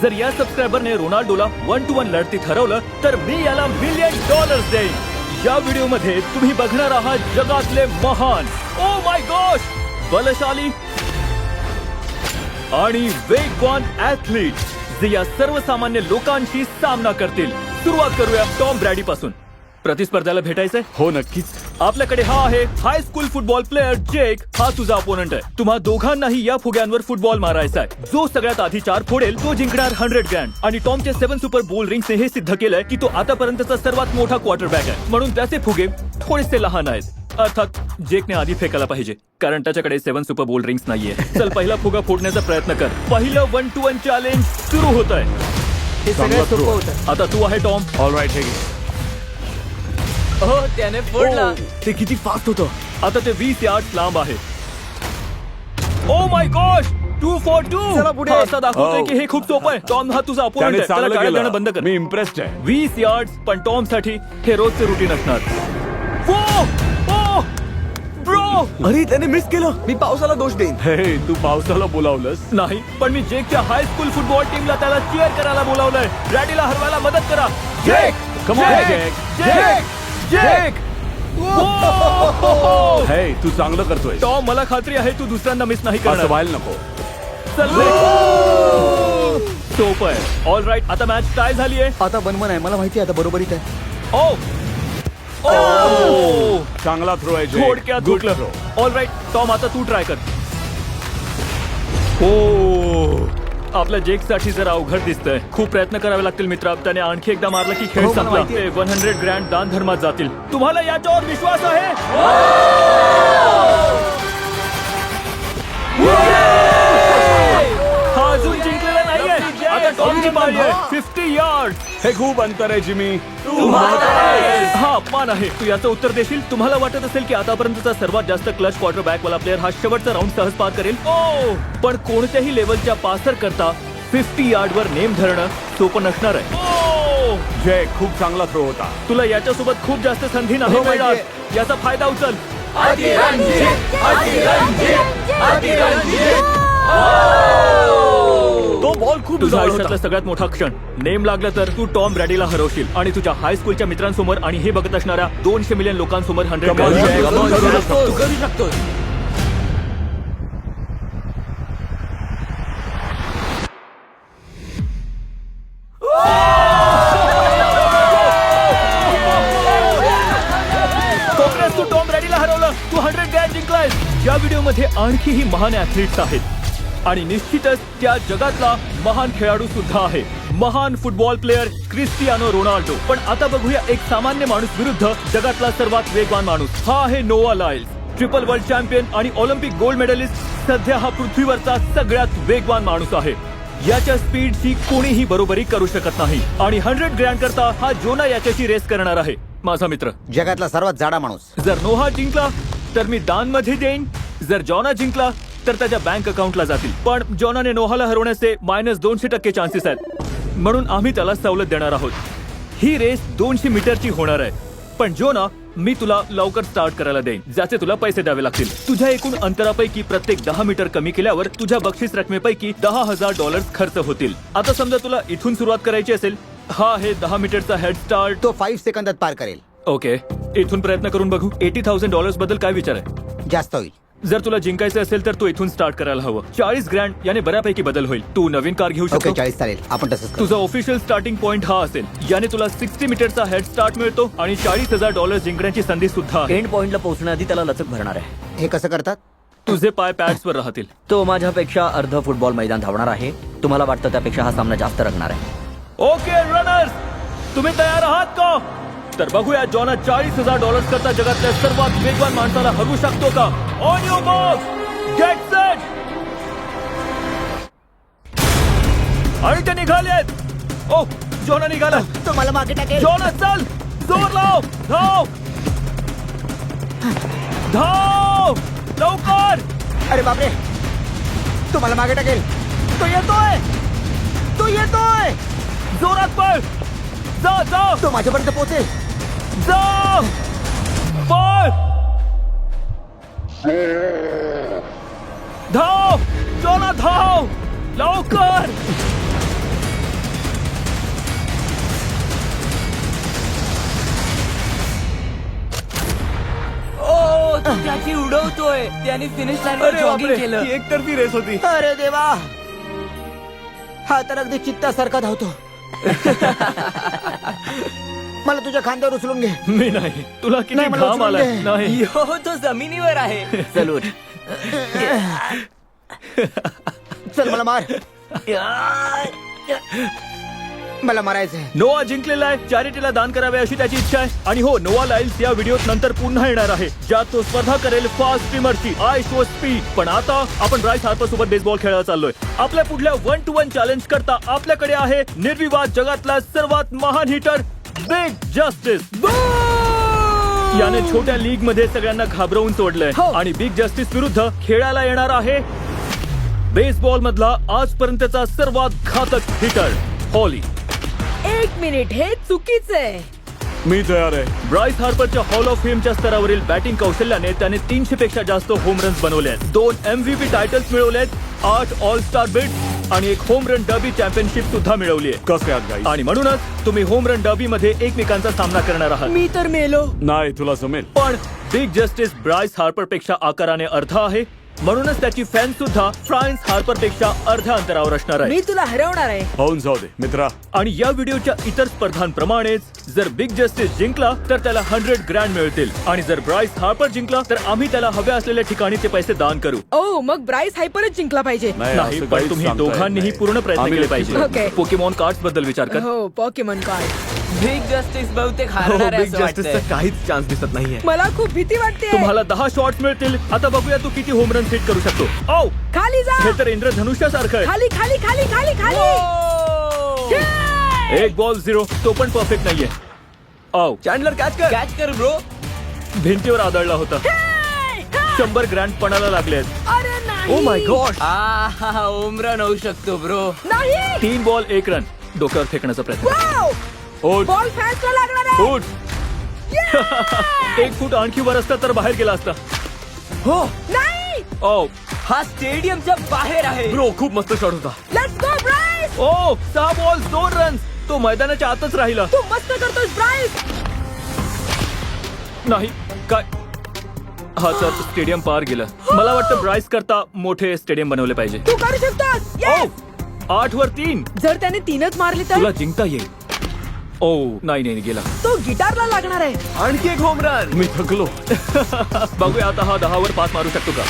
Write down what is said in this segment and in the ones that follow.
जर या सबस्क्रायबरने रोनाल्डोला 1-1 लढतीत हरवलं तर मी याला $1,000,000 देईन. या व्हिडिओमध्ये तुम्ही बघणार आहात जगातले महान, ओ माय गॉश, बलशाली आणि वेगवान ऍथलीट जे या सर्वसामान्य लोकांशी सामना करतील. सुरुवात करूया टॉम ब्रॅडी पासून. प्रतिस्पर्ध्याला भेटायचंय? हो नक्कीच. आपल्याकडे हा आहे हाय स्कूल फुटबॉल प्लेअर जेक. हा तुझा अपोनंट आहे. तुम्हा दोघांनाही या फुग्यांवर फुटबॉल मारायचा आहे. जो सगळ्यात आधी 4 फोडेल तो जिंकणार $100,000. आणि टॉमच्या 7 सुपर बोल रिंग्सने हे सिद्ध केलंय की तो आतापर्यंतचा सर्वात मोठा क्वार्टरबॅक आहे. म्हणून त्याचे फुगे थोडेसे लहान आहेत. अर्थात जेकने आधी फेकायला पाहिजे कारण त्याच्याकडे 7 सुपर बोल रिंग्स नाहीये. चल पहिला फुगा फोडण्याचा प्रयत्न कर. पहिलं 1-1 चॅलेंज सुरू होत आहे. हे सगळ्यात सोपं होतं. आता तू आहे टॉम. ऑलराईट, हे घे. हो त्याने फोडला. ते किती फास्ट होतं. आता ते 20 यार्ड लांब आहे. Oh my gosh, 2 for 2. चला पुढे. हा असा दाखवतोय की हे खूप सोपं आहे. टॉम हा तुझा अपोनंट त्याने आहे. त्याला चांगलं टाळ्या देणं केलं. बंद कर. मी इम्प्रेस्ड आहे. 20 यार्ड पण टॉम साठी हे रोजचे रुटीन असणार. ब्रो, अरे त्याने मिस केलं. मी पावसाला दोष देईन. हे तू पावसाला बोलावलंस. नाही पण मी जेकच्या हाय स्कूल फुटबॉल टीमला त्याला चीअर करायला बोलावलंय. ब्रॅडीला हरवायला मदत करा. जेक, Come on, जेक, जेक. जेक. हे तू चांगलं करतोय. टॉम, मला खात्री आहे तू दुसऱ्यांदा मिस नाही असं करणार. व्हायला नको. चल सोप आहे. ऑल राईट, आता मॅच टाय झाली आहे. आता 1-1 आहे. मला माहिती आहे आता बरोबरीत आहे. ओ ओ, चांगला थ्रो आहे जेक. थोडक्यात Good तुटलं. throw. ऑल राईट टॉम, आता तू ट्राय कर. हो, आपल्या जेक साठी जरा अवघड दिसतंय. खूप प्रयत्न करावे लागतील मित्रा. त्याने आणखी एकदा मारला की खेळ हो, मला संपला. माहितीये. 100 दान धर्मात जातील. तुम्हाला याच्यावर विश्वास आहे? हा अजून जिंकलेला नाहीये. आता टॉमची पाळी आहे. 50 यार्ड. हे खूप अंतर आहे जिमी. हा अपमान आहे. तू याचं उत्तर देशील? तुम्हाला वाटत असेल की आतापर्यंतचा सर्वात जास्त क्लच क्वार्टरबॅक वाला प्लेअर हा शेवटचा राऊंड सहज पार करेल. ओ, पण कोणत्याही लेवलच्या पासर करता 50 यार्ड वर नेम धरणं सोपं नसणार आहे. ओ, जेक खूप चांगला थ्रो होता. तुला याच्यासोबत खूप जास्त संधी नाही हो, मिळणार. माहितीये. याचा फायदा उचल. तो बॉल खूप तुझ्या जवळ आयुष्यातला होता. सगळ्यात मोठा क्षण. नेम लागला तर तू टॉम ब्रॅडीला हरवशील आणि तुझ्या हायस्कूलच्या मित्रांसमोर आणि हे बघत असणाऱ्या 200 मिलियन लोकांसमोर Come on, Jack. करू $100,000. शकतो, तू करू शकतो. काँग्रेस, तू टॉम ब्रॅडीला हरवलं. तू $100,000 जिंकलायस. या व्हिडिओमध्ये आणखीही महान ऍथलीट्स आहेत आणि निश्चितच त्या जगातला महान खेळाडू सुद्धा आहे. महान फुटबॉल प्लेअर क्रिस्टियानो रोनाल्डो. पण आता बघूया एक सामान्य माणूस विरुद्ध जगातला सर्वात वेगवान माणूस. हा आहे नोआ लाइल्स, ट्रिपल वर्ल्ड चॅम्पियन आणि ऑलिम्पिक गोल्ड मेडलिस्ट. सध्या हा पृथ्वीवरचा सगळ्यात वेगवान माणूस आहे. याच्या स्पीडची कोणीही बरोबरी करू शकत नाही आणि $100,000 करता हा जोना याच्याशी रेस करणार आहे. माझा मित्र. जगातला सर्वात जाडा माणूस. जर नोहा जिंकला तर मी दान मध्ये देईन. जर जॉना जिंकला तर त्याच्या बँक अकाउंटला जातील. पण जॉनाने नोहाला हरवण्याचे -200% चान्सेस आहेत. म्हणून आम्ही त्याला सवलत देणार आहोत. ही रेस 200 मीटरची होणार आहे. पण जोना, मी तुला लवकर स्टार्ट करायला देईन ज्याचे तुला पैसे द्यावे लागतील. तुझ्या एकूण अंतरापैकी प्रत्येक 10 मीटर कमी केल्यावर तुझ्या बक्षीस रकमेपैकी $10,000 खर्च होतील. आता समजा तुला इथून सुरुवात करायची असेल. हा आहे 10 मीटरचा हेड स्टार्ट. तो 5 सेकंदात पार करेल. ओके, इथून प्रयत्न करून बघू. $80,000 बद्दल काय विचार आहे? जास्त होईल. जर तुला जिंकायचं असेल तर तू इथून स्टार्ट करायला हवं. $40,000 याने बऱ्यापैकी बदल होईल. तू नवीन कार घेऊ ओके, शकतो. 40 चालेल. आपण तसंच करू. तुझा ऑफिशियल स्टार्टिंग पॉइंट हा असेल. याने तुला 60 मीटरचा हेड स्टार्ट मिळतो आणि $40,000 जिंकण्याची संधी सुद्धा आहे. एंड पॉइंटला पोहोचण्याआधी त्याला लचक भरणार आहे. हे कसं करतात? तुझे पाय पॅड्सवर राहतील. तो माझ्यापेक्षा अर्ध फुटबॉल मैदान धावणार आहे. तुम्हाला वाटतं त्यापेक्षा हा सामना जास्त रंगणार आहे. ओके रनर्स, तुम्ही तयार आहात का? तर बघूया जॉना $40,000 करता जगातल्या सर्वात वेगवान माणसाला हरवू शकतो का? On your marks, get set. आणि ते निघालेत. ओ, जॉना निघाला. तो मला मागे टाकेल. जॉना चल, जोर लाव. धाव धाव लवकर. अरे बापरे, तो मला मागे टाकेल. तो येतोय, तो येतोय. जोरात पळ. जा जा तो माझ्यापर्यंत पोहोचेल. जा पळ. धाव जॉना, धाव लवकर. आणखी उडवतोय त्याने फिनिश लाईनवर अरे जॉगिंग बापरे, केलं. ही एकतर्फी रेस होती. अरे देवा, हा तर अगदी चित्तासारखा धावतो. मला तुझ्या खांद्यावर उचलून घे. मी नाही, तुला किती नाही, मला घाम उचलून आलाय. दे. नाही यो तो जमिनीवर आहे. सलूट. चल मला मार. मला मारायचंय. नोआ जिंकलेला आहे. चॅरिटीला दान करावे अशी त्याची इच्छा आहे. आणि हो, नोआ लाईल्स या व्हिडिओत नंतर पुन्हा येणार आहे, ज्यात तो स्पर्धा करेल फास्ट स्ट्रीमरची. IShowSpeed. पण आता आपण ब्राइस हार्पर सोबत बेसबॉल खेळायला चाललोय. आपल्या पुढल्या 1-to-1 चॅलेंज करता आपल्याकडे आहे निर्विवाद जगातला सर्वात महान हिटर बिग जस्टिस. याने छोट्या लीग मध्ये सगळ्यांना घाबरवून सोडलंय आणि बिग जस्टिस विरुद्ध खेळायला येणार आहे बेसबॉल मधला आजपर्यंतचा सर्वात घातक हिटर हॉली. 1 मिनिट, हे चुकीचं आहे. मी तयार आहे. ब्राइस हार्परच्या हॉल ऑफ फेमच्या स्तरावरील बॅटिंग कौशल्याने त्याने 300 पेक्षा जास्त होम रन्स बनवले आहेत, 2 MVP टायटल्स मिळवलेत, 8 ऑल स्टार बिट्स आणि एक होम रन डर्बी चॅम्पियनशिप सुद्धा मिळवली आहे. कसे आहात गाईस? आणि म्हणूनच तुम्ही होम रन डर्बी मध्ये एकमेकांचा सामना करणार आहात. मी तर मेलो. नाही, तुला जमेल. पण बिग जस्टिस ब्राइस हार्पर पेक्षा आकाराने अर्धा आहे, म्हणूनच त्याची फॅन सुद्धा फ्रान्स हार्पर पेक्षा अर्ध्या अंतरावर असणार आहे. मी तुला हरवणार आहे. होऊन जाऊ दे मित्रा. आणि या व्हिडिओच्या इतर स्पर्धांप्रमाणेच जर बिग जस्टिस जिंकला तर त्याला 100 ग्रँड मिळतील, आणि जर ब्राइस हार्पर जिंकला तर आम्ही त्याला हव्या असलेल्या ठिकाणी ते पैसे दान करू. ओ, मग ब्राइस हायपरच जिंकला पाहिजे. नाही, असं पण काहीच तुम्ही सांगता येत दोघांनीही नाही. पूर्ण प्रयत्न आम्ही केले नक्कीच पाहिजे. ओके. पोकेमॉन कार्ड्स बद्दल विचार कर. हो, पॉकेमॉन कार्ड. बिग जस्टिस बहुतेक हारणार आहे असं वाटतंय. काहीच चान्स दिसत नाहीये. मला खूप भीती वाटते. तुम्हाला 10 शॉट्स मिळतील. आता बघूया तू किती होम रन हिट करू शकतो. ओ, खाली जा. हे तर इंद्रधनुष्यासारखं आहे. खाली खाली खाली खाली खाली. एक बॉल 0. तो पण परफेक्ट नाहीये. ओ, चॅन्डलर कॅच कर ब्रो. भिंतीवर आदळला होता. 100 ग्रँड पणाला लागले. अरे नाही. Oh my God. Home run होऊ शकतो ब्रो. नाही. 3 बॉल 1 रन. डोक्यावर फेकण्याचा प्रयत्न. वाव. उठ. बॉल फॅन्सला लागणार आहे. उठ. 1 फूट आणखी वर असता तर बाहेर गेला असता. हो, नाही. ओ, हा स्टेडियमच्या बाहेर आहे. ब्रो, खूप मस्त शॉट होता. Let's go Bryce. Oh, 6 ball 2 runs. तो मैदानाच्या आतच राहिला. तू मस्त करतोस ब्राइस. नाही काय, हा तर स्टेडियम पार गेलं. मला वाटतं ब्राइस करता मोठे स्टेडियम बनवले पाहिजे. तू करू शकतोस. ओ, Yes. 8 वर 3. जर त्याने 3च मारली तुला तर जिंकता येईल. ओ, नाही गेला. तो गिटारला लागणार आहे. आणखी एक होम रन. मी थकलो. बघूया आता हा 10 वर 5 मारू शकतो का.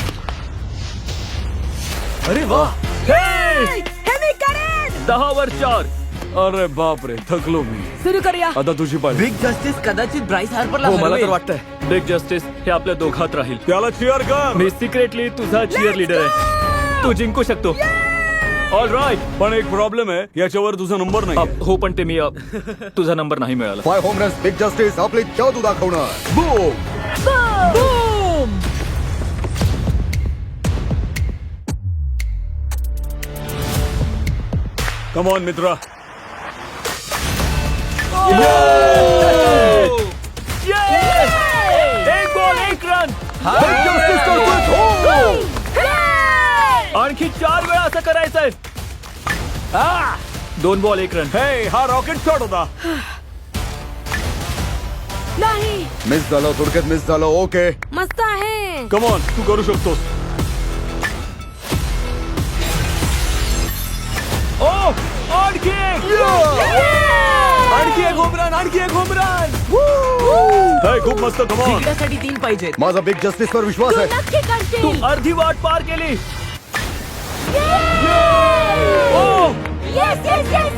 अरे वा. हे, हे मी करेन. 10 वर 4. अरे बापरे, थकलो मी. सुरू करूया. आता तुझी पाळी. बिग जस्टिस कदाचित ब्राइस हार्परला हो, मला तर हरवेल. वाटतंय बिग जस्टिस हे आपल्या दोघात राहील. त्याला चिअर कर. मी सिक्रेटली तुझा चिअर लीडर आहे. तू जिंकू शकतो. All right. पण एक प्रॉब्लेम आहे, याच्यावर तुझा नंबर नाही. हो, पण ते मी तुझा नंबर नाही मिळाला. 5 होम रन्स बिग जस्टिस आपली जादू दाखवणार. बूम. बूम. कम ऑन मित्रा. एक बॉल 1 रन. आणखी 4 वेळा असं करायचंय. 2 बॉल 1 रन. हे, हा रॉकेट शॉट होता. नाही. मिस झालं, थोडक्यात मिस झालं. ओके. मस्त आहे. कम ऑन, तू करू शकतोस. ओ, आणखी एक. आणखी एक होम रन, आणखी एक होम रन. हे, खूप मस्त. Come on. जिंकण्यासाठी 3 पाहिजेत. माझा बिग जस्टिस वर विश्वास तू आहे. नक्की तू करशील. अर्धी वाट पार केली. Oh, yes yes yes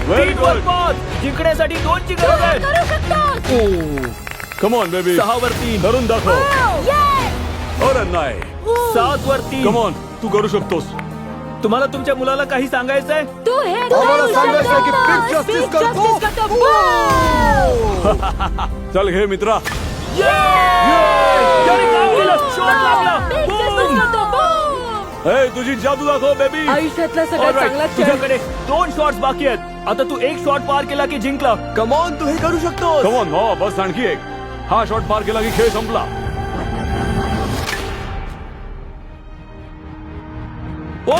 very 3 वर गुड. 5. जिंकण्यासाठी 2 ची गरज आहे. करू शकतोस. Come on baby. 6 वर 3. करून दाखव. येस. अरे नाही. 7 वर 3. कम ऑन, तू करू शकतोस. तुम्हाला तुमच्या मुलाला काही सांगायचंय? तू हे आम्हाला सांगायचंय की बिग जस्टिस करतो. चल घे मित्रा. त्याने काम केलं. शॉट लागला. Boom. हे, तुझी जादू दाखव बेबी. आयुष्यातला सगळ्यात Alright, चांगला खेळ. तुझ्याकडे 2 शॉट्स बाकी आहेत. आता तू 1 शॉट पार केला की जिंकला. कम ऑन, तू हे करू शकतो. Come on. हो, बस आणखी एक. हा शॉट पार केला की खेळ संपला. ओ!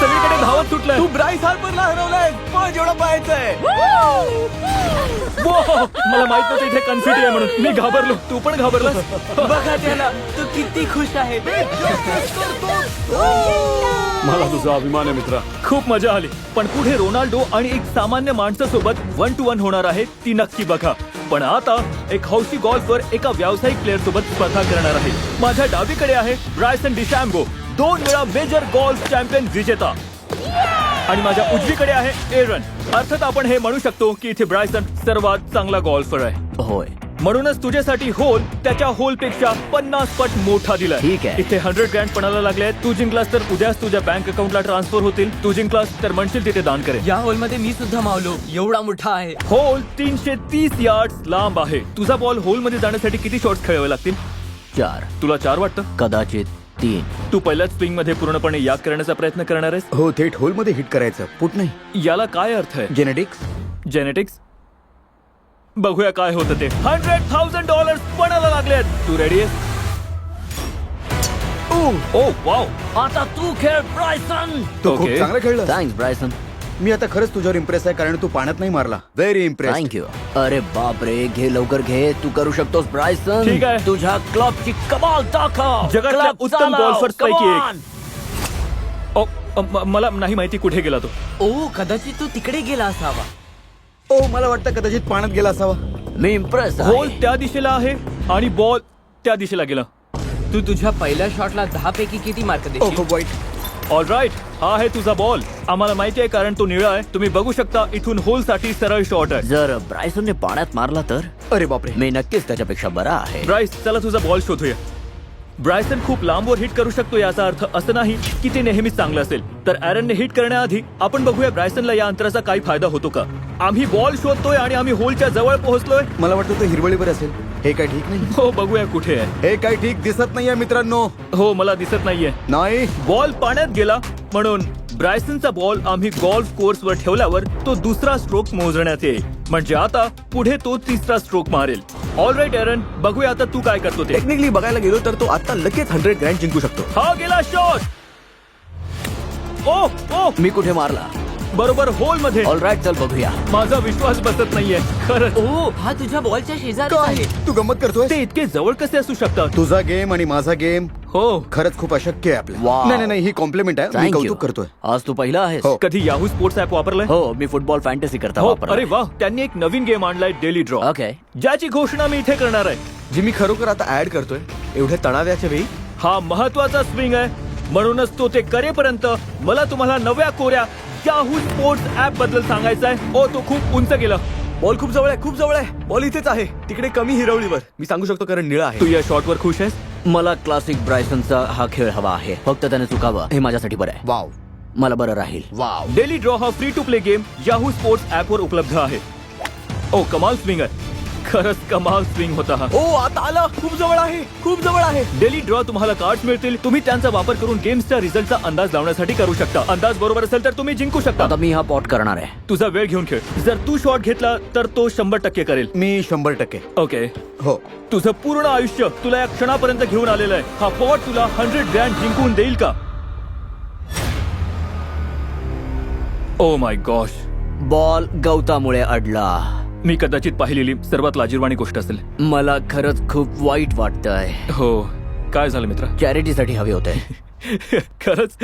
सगळीकडे धावत सुटलाय. तू ब्राईस हार्परला हरवलाय. पण जेवढं पाहायचंय. मला माहित नव्हतं इथे कन्फिटी आहे म्हणून. मी घाबरलो. तू पण घाबरलास? बघा त्याला, तू किती खुश आहे. मला तुझा अभिमान आहे मित्रा. खूप मजा आली. पण पुढे रोनाल्डो आणि एक सामान्य माणसासोबत 1-1 होणार आहे ती नक्की बघा. पण आता एक हौशी गॉल्फर एका व्यावसायिक प्लेअर सोबत स्पर्धा करणार आहे. माझ्या डावीकडे आहे ब्रायसन डिशॅम्बो, 2 वेळा मेजर गोल्फ चॅम्पियन विजेता. आणि माझ्या उजवीकडे आहे एरन. अर्थात आपण हे म्हणू शकतो की इथे ब्रायसन सर्वात चांगला गॉल्फर आहे. होय. म्हणूनच तुझ्यासाठी होल त्याच्या होल पेक्षा 50 पट मोठा दिलाय. ठीक आहे. इथे 100 ग्रँड पणाला लागले. तू जिंकलास तर उद्याच तुझ्या बँक अकाउंटला ट्रान्सफर होतील. तू जिंकलास तर म्हणशील तिथे दान करेल. या होल मध्ये मी सुद्धा मावलो. एवढा मोठा आहे. होल 330 यार्ड लांब आहे. तुझा बॉल होल मध्ये जाण्यासाठी किती शॉट्स खेळावे लागतील? 4, तुला 4 वाटतं? कदाचित 3. तू पहिल्याच स्विंग मध्ये पूर्णपणे याद करण्याचा प्रयत्न करणार आहेस? हो थेट होल मध्ये हिट करायचं, पुट नाही. याला काय अर्थ आहे? जेनेटिक्स. जेनेटिक्स. बघूया काय होतं ते. $100,000 पणाला लागलेत. तू रेडी आहेस? ओ वाव. आता तू खेळ ब्रायसन. तू खूप Okay. चांगलं खेळलं. Thanks Bryson. मी आता खरंच तुझ्यावर इम्प्रेस आहे कारण तू पाण्यात नाही मारला. Very impress. थँक्यू. अरे बाप रे, घे लवकर घे. तू करू शकतोस ब्रायसन. ठीक आहे. तुझ्या क्लबची कमाल दाखव. जगातल्या Club उत्तम चालव. golfers पैकी Come एक. on. मला नाही माहिती कुठे गेला तो. ओ कदाचित तू तिकडे गेला असावा. ओ मला वाटतं कदाचित पाण्यात गेला असावा. मी इम्प्रेस होल त्या दिशेला आहे आणि बॉल त्या दिशेला गेला. तू तुझ्या पहिल्या शॉटला 10 पैकी किती मार्क ओ देशील? खूप वाईट. ऑल राईट, हा आहे तुझा बॉल. आम्हाला माहिती आहे कारण तो निळा आहे. तुम्ही बघू शकता इथून होल साठी सरळ शॉट आहे. जर ब्रायसनने पाण्यात मारला तर अरे बापरे. मी नक्कीच त्याच्यापेक्षा बरा आहे. ब्राइस, चला तुझा बॉल शोधूया. ब्रायसन खूप लांबवर हिट करू शकतो याचा अर्थ असं नाही की ते नेहमीच चांगलं असेल. तर ॲरनने हिट करण्याआधी आपण बघूया ब्रायसनला या अंतराचा काही फायदा होतो का. आम्ही बॉल शोधतोय आणि आम्ही होलच्या जवळ पोहोचलोय. मला वाटतं तो हिरवळीवर असेल. हे काय ठीक नाही. हो, बघूया कुठे आहे. हे काय ठीक दिसत नाहीये मित्रांनो. हो, मला दिसत नाहीये. नाही. बॉल पाण्यात गेला म्हणून ब्रायसनचा बॉल आम्ही गोल्फ कोर्सवर ठेवल्यावर तो दुसरा स्ट्रोक मोजण्यात येईल. म्हणजे आता पुढे तो तिसरा स्ट्रोक मारेल. ऑल राईट एरन, बघूया आता तू काय करतो ते. टेक्निकली बघायला गेलो तर तो आता लगेच 100 ग्रँड जिंकू शकतो. हा गेला शॉट. ओ ओ, मी कुठे मारला? बरोबर होल मध्ये. ऑल राईट, चल बघूया. माझा विश्वास बसत नाहीये खरंच. ओ हा तुझ्या बॉलच्या शेजारी काय आहे. तू गंमत करतोय? ते इतके जवळ कसे असू शकतात? तुझा गेम आणि माझा गेम हो. खरंच खूप अशक्य आहे आपल्या. Wow. नाही नाही ही कॉम्प्लिमेंट आहे. मी Thank you. कौतुक करतोय. आज तू पहिला आहेस. हो. कधी याहू स्पोर्ट्स ऍप वापरलंय? हो, मी फुटबॉल फॅन्टसी करता हो. वापरला. अरे वा, त्यांनी एक नवीन गेम आणलाय, डेली ड्रॉ, ओके. ज्याची घोषणा मी इथे करणार आहे. जी मी खरोखर आता ऍड करतोय. एवढ्या तणाव्याच्या वेळी हा महत्वाचा स्विंग आहे. म्हणूनच तो ते करेपर्यंत मला तुम्हाला नव्या कोऱ्या याहू स्पोर्ट्स ऍप बद्दल सांगायचं आहे. ओ, तो खूप उंच गेला. बॉल खूप जवळ आहे, खूप जवळ आहे. बॉल इथेच आहे, तिकडे कमी हिरवळीवर. मी सांगू शकतो कारण निळा तू आहे. या शॉटवर खुश आहेस? मला क्लासिक ब्रायसनचा हा खेळ हवा आहे. फक्त त्याने चुकावं हे माझ्यासाठी बरं आहे. वाव मला बरं राहील. वाव. डेली ड्रॉ हा free to play game Yahoo sports app वर उपलब्ध आहे. ओ, कमाल स्विंग आहे. खरंच कमाल स्विंग होता हा. ओ आता आलं. खूप जवळ आहे, खूप जवळ आहे. डेली ड्रॉ तुम्हाला कार्ड्स मिळतील. तुम्ही त्यांचा वापर करून गेम्सच्या रिझल्टचा अंदाज लावण्यासाठी करू शकता. अंदाज बरोबर असेल तर तुम्ही जिंकू शकता. आता मी हा पॉट करणार आहे. तुझा वेळ घेऊन खेळ. जर तू शॉट घेतला तर तो 100% करेल. मी 100%. ओके. हो. तुझं पूर्ण आयुष्य तुला या क्षणापर्यंत घेऊन आलेलं आहे. हा पॉट तुला 100 ग्रँड जिंकून देईल का? Oh my gosh. बॉल गवतामुळे अडला. मी कदाचित पाहिलेली सर्वात लाजिरवाणी गोष्ट असेल. मला खरंच खूप वाईट वाटतंय. हो. काय झालं मित्र? चॅरिटीसाठी हवे होते. खरंच.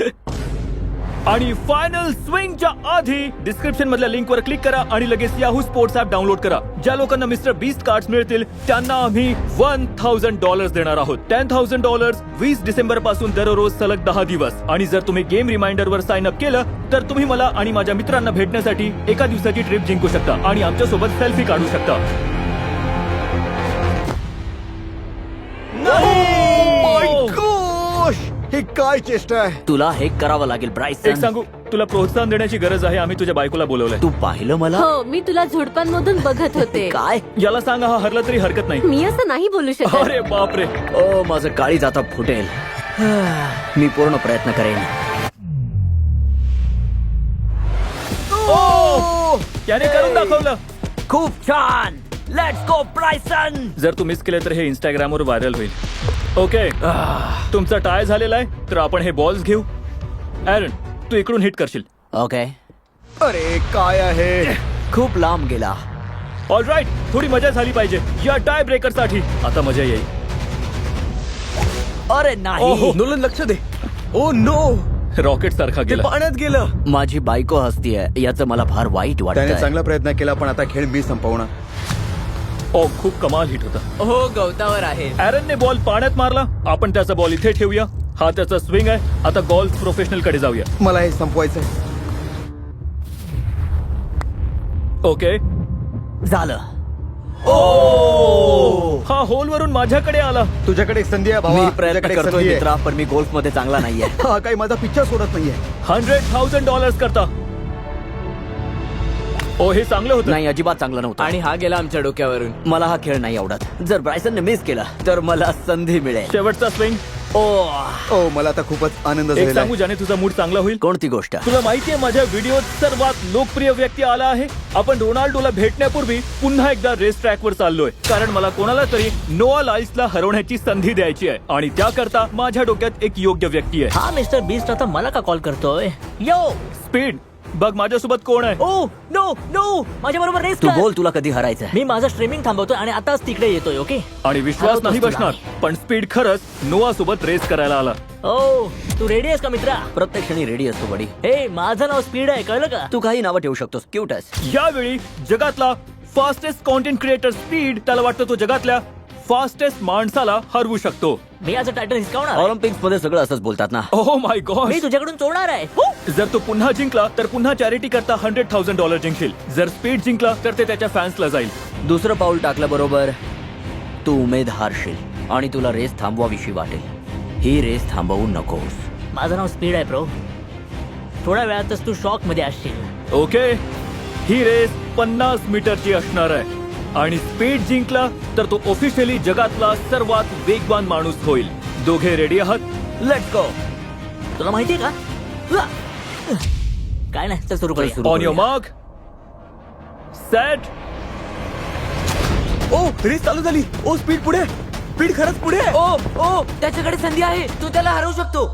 आणि फायनल स्विंगच्या आधी डिस्क्रिप्शन मधल्या लिंकवर क्लिक करा आणि लगेच याहू स्पोर्ट्स ऍप डाउनलोड करा. ज्या लोकांना मिस्टर बीस्ट कार्ड्स मिळतील त्यांना आम्ही $1,000 देणार आहोत. $10,000 20 डिसेंबर पासून दररोज सलग 10 दिवस. आणि जर तुम्ही गेम रिमाइंडरवर साइन अप केलं तर तुम्ही मला आणि माझ्या मित्रांना भेटण्यासाठी एका दिवसाची ट्रिप जिंकू शकता आणि आमच्यासोबत सेल्फी काढू शकता. गोश, हे काय चेष्टा आहे. तुला हे करावं लागेल एक ब्रायसन. सांगू, तुला प्रोत्साहन देण्याची गरज आहे. आम्ही तुझ्या बायकोला बोलवलंय. तू पाहिलं मला? हो, मी तुला झुडपांमधून बघत होते. काय? याला सांगा हा हरला तरी हरकत नाही. मी असं नाही बोलू शकत. अरे बापरे. ओ, माझं काळीज आता फुटेल. मी पूर्ण प्रयत्न करेन. ओ, त्याने करून दाखवलं. खूप छान. Let's go Bryson. जर तू मिस केलं तर हे इंस्टाग्रामवर व्हायरल होईल. ओके, तुमचा टाय झालेला आहे तर आपण हे बॉल्स घेऊ. ॲरन, तू इकडून हिट करशील. ओके. अरे काय आहे. खूप लांब गेला. ऑलराईट, थोडी मजा झाली पाहिजे या टाय ब्रेकर साठी. आता मजा येईल. अरे नाही. नोलन लक्ष दे. ओ नो, रॉकेट सारखा ते गेला. पाण्यात गेलं. माझी बायको हसतीये, याचं मला फार वाईट त्याने वाटत. चांगला प्रयत्न केला पण आता खेळ मी संपवणार. ओ, खूप कमाल हिट होता. हो गवतावर आहे. ॲरनने बॉल पाण्यात मारला. आपण त्याचा बॉल इथे ठेवूया. हा त्याचा स्विंग आहे. आता गोल्फ प्रोफेशनल कडे जाऊया. मला हे संपवायचंय. ओके. झालं. हा होल वरून माझ्याकडे आला. तुझ्याकडे एक संधी आहे मी भावा. प्रयत्न तुझ्याकडे एक करतोय संधी आहे. मित्रा, पण मी गोल्फ मध्ये चांगला नाहीये. हा काही माझा पिच्चा सोडत नाहीये. $100,000 करता. ओ, हे चांगलं होतं. नाही, अजिबात चांगलं नव्हतं. आणि हा गेला आमच्या डोक्यावरून. मला हा खेळ नाही आवडत. जर ब्रायसनने मिस केला तर मला संधी मिळेल. शेवटचा स्विंग. ओ मला आता खूपच आनंद एक झालेला सांगू ज्याने तुझा मूड चांगला होईल. कोणती गोष्ट? तुला माहितीये माझ्या व्हिडिओत सर्वात लोकप्रिय व्यक्ती आला आहे. आपण रोनाल्डोला भेटण्यापूर्वी पुन्हा एकदा रेस ट्रॅकवर चाललोय, कारण मला कोणाला तरी नोआ लाईल्सला हरवण्याची संधी द्यायची आहे आणि त्याकरता माझ्या डोक्यात एक योग्य व्यक्ती आहे. हा मिस्टर बीस्ट आता मला का कॉल करतोय? यो स्पीड. बघ माझ्यासोबत कोण आहे. ओ नो नो, माझ्या बरोबर रेस तू बोल, तुला कधी हरायचंय? मी माझं स्ट्रीमिंग थांबवतोय आणि आताच तिकडे येतोय. ओके. आणि विश्वास नाही बसणार, पण स्पीड खरंच नोआ सोबत रेस करायला आला. ओ, तू रेडी आहेस का मित्रा? प्रत्येक क्षणी रेडी असतो बडी. हे माझं नाव स्पीड आहे, कळलं का? तू काही नावं ठेवू शकतोस. क्यूट आहेस. यावेळी जगातला फास्टेस्ट कॉन्टेंट क्रिएटर स्पीड, त्याला वाटतं तो जगातल्या फास्टेस्ट माणसाला हरवू शकतो. मी आज टायटल हिसकावणार आहे. ऑलिम्पिक्स मध्ये सगळं असंच बोलतात ना. Oh my God. मी तुझ्याकडून चोरणार आहे. हो. जर तो पुन्हा जिंकला तर पुन्हा चॅरिटी करता $100,000 जिंकेल. जर स्पीड जिंकला तर ते त्याच्या फॅन्सला जाईल. दुसरं पाऊल टाकल्याबरोबर तू उमेद हारशील आणि तुला रेस थांबवाविषयी वाटेल. ही रेस थांबवू नकोस. माझं नाव स्पीड आहे प्रो. थोड्या वेळातच तू शॉक मध्ये असशील. ओके. ही रेस 50 मीटरची असणार आहे आणि स्पीड जिंकला तर तो ऑफिशियली जगातला सर्वात वेगवान माणूस होईल. दोघे रेडी आहात? Let's go. तुला माहितीये का? उआ. काय नाही, चल सुरू करूया. On your mark, set. Oh race चालू झाली. ओ स्पीड पुढे. स्पीड खरंच पुढे. ओ त्याच्याकडे संधी आहे. तू त्याला हरवू शकतो.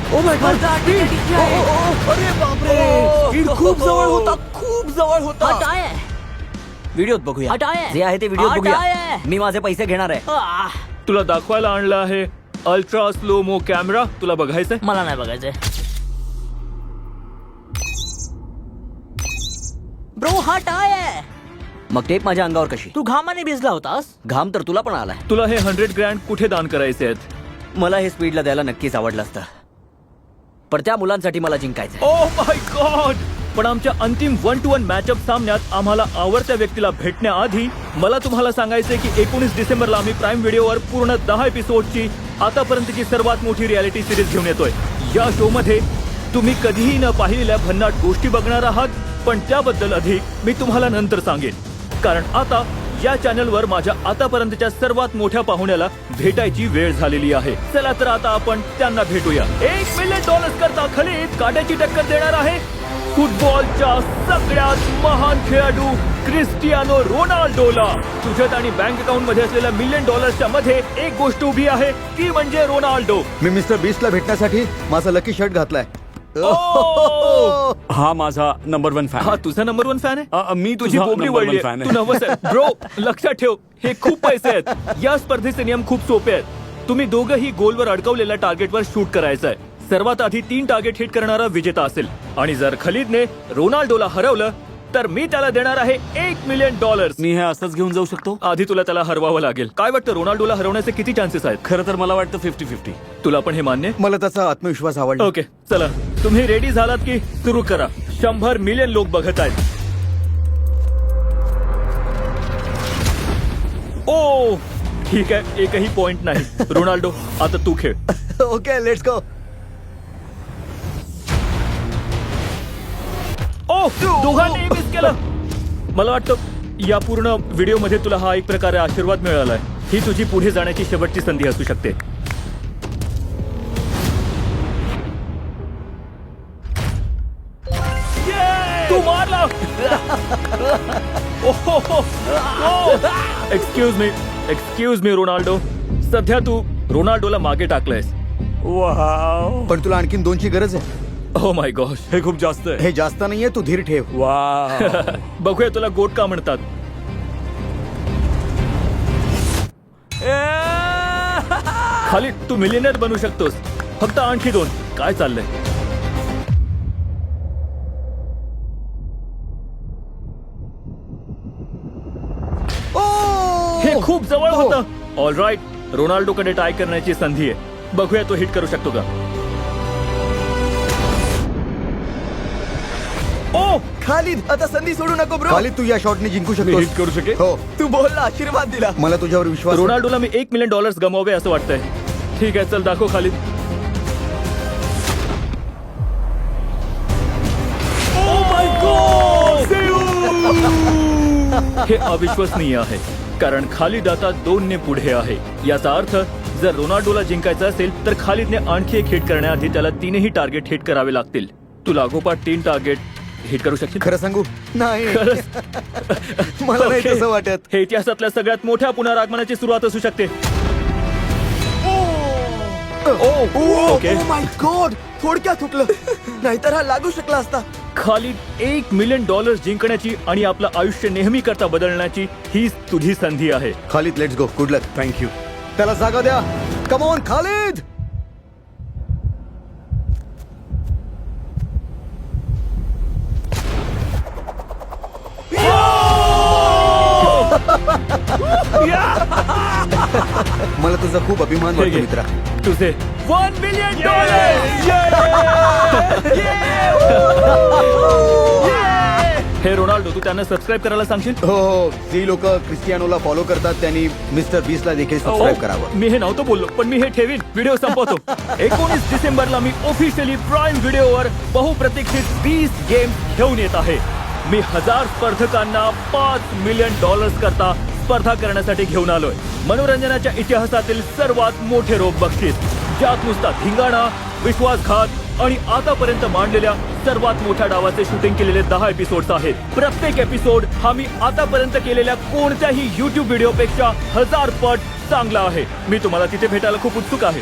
Oh my God. अरे बापरे. स्पीड खूप जवळ होता. खूप जवळ होता. हा टाय आहे. व्हिडिओत बघूया. हा टाय आहे. जे आहे ते व्हिडिओत हा बघूया. टाय आहे. मी माझे पैसे घेणार आहे. आह, तुला दाखवायला आणला आहे अल्ट्रा स्लो मो कॅमेरा. तुला बघायचंय? मला नाही बघायचंय. ब्रो, हा टाय आहे. मग टेप माझ्या अंगावर कशी? तू घामाने भिजला होतास. घाम तर तुला पण आलाय. तुला हे $100,000 कुठे दान करायचे आहेत? मला हे स्पीडला द्यायला नक्कीच आवडलं असतं, पण त्या मुलांसाठी मला जिंकायचं. Oh my God. पण आमच्या अंतिम 1-to-1 मॅचअप सामन्यात आम्हाला आवडत्या व्यक्तीला भेटण्याआधी मला तुम्हाला सांगायचंय की 19 डिसेंबरला आम्ही प्राईम व्हिडिओवर पूर्ण 10 एपिसोडची आतापर्यंतची सर्वात मोठी रियालिटी सिरीज घेऊन येतोय. या शो मध्ये तुम्ही कधीही न पाहिलेल्या भन्नाट गोष्टी बघणार आहात, पण त्याबद्दल अधिक मी तुम्हाला नंतर सांगेन, कारण आता या चॅनलवर माझ्या आतापर्यंतच्या सर्वात मोठ्या पाहुण्याला भेटायची वेळ झालेली आहे. चला तर आता आपण त्यांना भेटूया. $1 मिलियन करता खलीद काट्याची टक्कर देणार आहे फुटबॉलच्या सगळ्यात महान खेळाडू क्रिस्टियानो रोनाल्डोला. तुझ्यात आणि बँक अकाउंट मध्ये असलेल्या $1 मिलियन मध्ये एक गोष्ट उभी आहे, ती म्हणजे रोनाल्डो. मी मिस्टर बीस्टला भेटण्यासाठी माझा लकी शर्ट घातलाय. ओ! हा माझा नंबर 1 फॅन. हा तुझा नंबर 1 फॅन आहे. मी तुझी तुझा बोबडी number वळली one fan आहे. आहे. तू नवस आहे ब्रो. लक्षात ठेव, हे खूप पैसे आहेत. या स्पर्धेचे नियम खूप सोपे आहेत. तुम्ही दोघंही गोलवर अडकवलेल्या टार्गेटवर शूट करायचं आहे. सर्वात आधी 3 टार्गेट हिट करणारा विजेता असेल. आणि जर खलीदने रोनाल्डोला हरवलं तर मी त्याला देणार आहे $1 मिलियन. मी हे असंच घेऊन जाऊ शकतो. आधी तुला त्याला हरवावं लागेल. काय वाटतं, रोनाल्डोला हरवण्याचे किती चान्सेस आहेत? खरं तर मला वाटतं 50-50. तुला पण हे मान्य? मला त्याचा आत्मविश्वास आवडला. ओके, चला तुम्ही रेडी झालात की सुरू करा. 100 मिलियन लोक बघत आहेत. ओ ठीक आहे, एकही पॉइंट नाही. रोनाल्डो आता तू खेळ. Okay let's go. ओ दोघांनी मिस केलं. मला वाटतं या पूर्ण व्हिडिओ मध्ये तुला हा एक प्रकारे आशीर्वाद मिळालाय. ही तुझी पुढे जाण्याची शेवटची संधी असू शकते. तू मारला. Excuse me Ronaldo. सध्या तू रोनाल्डोला मागे टाकलंयस. वाव, पण तुला आणखीन 2ची गरज आहे. Oh my gosh. हे खूप जास्त आहे. हे जास्त नाहीये, तू धीर ठेव. वाव. बघूया तुला गोट का म्हणतात. खाली तू मिलियनर बनू शकतोस. फक्त आणखी 2. काय चाललंय? हे खूप जवळ होतं. ऑल राईट, रोनाल्डोकडे टाय करण्याची संधी आहे. बघूया तो हिट करू शकतो का. ओ खालिद, आता संधी सोडू नको ब्रो. खाली तू या शॉटने जिंकू मी शकतो. हिट करू शकेन. हो, तू बोलला, आशीर्वाद दिला. मला तुझ्यावर विश्वास आहे. रोनाल्डोला मी $1 मिलियन गमावे असं वाटतंय. ठीक आहे, चल दाखव खालीद. हे अविश्वसनीय आहे, कारण खालिद आता 2 पुढे आहे. याचा अर्थ जर रोनाल्डोला जिंकायचं असेल तर खालिदने आणखी एक हिट करण्याआधी त्याला 3ही टार्गेट हिट करावे लागतील. तू लागोपाठ 3 टार्गेट हिट करू शकशील. खरं सांगू नाही. खरंच? मला नाही Okay. तसं वाटत. हे इतिहासातल्या सगळ्यात मोठ्या पुनरागमनाची सुरुवात असू शकते. ओके. माय गॉड, थोडक्यात हुकलं. नाहीतर हा लागू शकला असता. खालिद $1 मिलियन जिंकण्याची आणि आपलं आयुष्य नेहमी करता बदलण्याची हीच तुझी संधी आहे. Khalid, let's go. Good luck. Thank you. त्याला जागा द्या. Come on Khalid. मला तुझा खूप अभिमान वाटतो मित्रा. तुझे $1 मिलियन. हे रोनाल्डो, तू त्यांना सबस्क्राईब करायला सांगशील? हो हो, जी लोक क्रिस्टियानोला फॉलो करतात त्यांनी मिस्टर बीसला देखील सबस्क्राईब करावं. मी हे नव्हतं बोललो, पण मी हे ठेवीन. व्हिडिओ संपवतो. 19 डिसेंबरला मी ऑफिशियली प्राईम व्हिडिओवर बहुप्रतीक्षित 20 गेम्स घेऊन येत आहे. मी 1000 स्पर्धकांना $5 मिलियन करता स्पर्धा करण्यासाठी घेऊन आलोय. मनोरंजनाच्या इतिहासातील सर्वात मोठे रोख बक्षीस, ज्यात नुसता धिंगाणा, विश्वासघात आणि आतापर्यंत मांडलेल्या सर्वात मोठ्या डावाचे शूटिंग केलेले 10 एपिसोड्स आहेत. प्रत्येक एपिसोड हा मी आतापर्यंत केलेल्या कोणत्याही YouTube व्हिडिओपेक्षा 1000 पट चांगला आहे. मी तुम्हाला तिथे भेटायला खूप उत्सुक आहे.